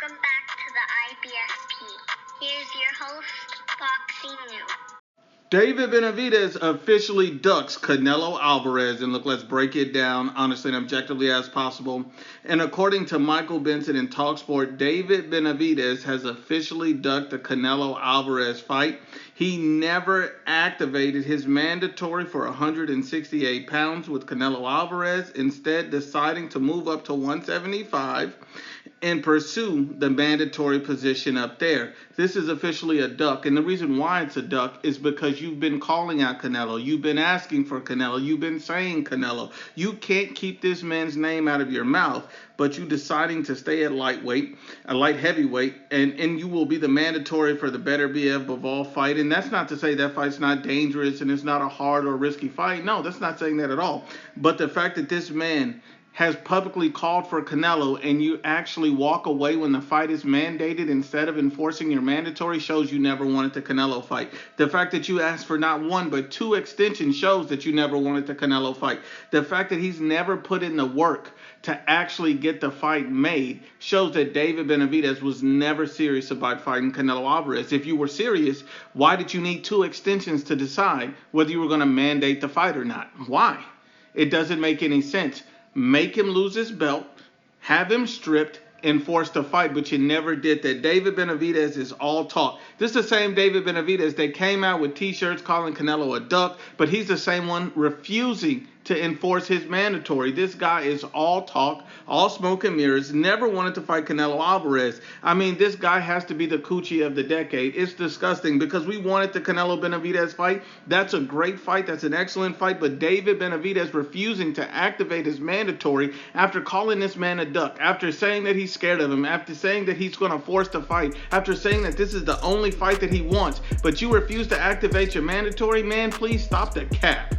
Welcome back to the IBSP. Here's your host, Boxing News. David Benavidez officially ducks Canelo Alvarez. And look, let's break it down honestly and objectively as possible. And according to Michael Benson in TalkSport, David Benavidez has officially ducked the Canelo Alvarez fight. He never activated his mandatory for 168 pounds with Canelo Alvarez, instead deciding to move up to 175 and pursue the mandatory position up there. This is officially a duck, and the reason why it's a duck is because you've been calling out Canelo. You've been asking for Canelo. You've been saying Canelo. You can't keep this man's name out of your mouth, but you deciding to stay at light heavyweight, and you will be the mandatory for the Better BF Bivol fight. And that's not to say that fight's not dangerous and it's not a hard or risky fight. No, that's not saying that at all. But the fact that this man has publicly called for Canelo and you actually walk away when the fight is mandated instead of enforcing your mandatory shows you never wanted the Canelo fight. The fact that you asked for not one but two extensions shows that you never wanted the Canelo fight. The fact that he's never put in the work to actually get the fight made shows that David Benavidez was never serious about fighting Canelo Alvarez. If you were serious, why did you need two extensions to decide whether you were going to mandate the fight or not? Why? It doesn't make any sense. Make him lose his belt, have him stripped, and force the fight, but you never did that. David Benavidez is all talk. This is the same David Benavidez that came out with t-shirts calling Canelo a duck, but he's the same one refusing to enforce his mandatory. This guy is all talk, all smoke and mirrors, never wanted to fight Canelo Alvarez. I mean, this guy has to be the coochie of the decade. It's disgusting because we wanted the Canelo Benavidez fight. That's a great fight. That's an excellent fight. But David Benavidez refusing to activate his mandatory after calling this man a duck, after saying that he's scared of him, after saying that he's going to force the fight, after saying that this is the only fight that he wants, but you refuse to activate your mandatory, man, please stop the cap.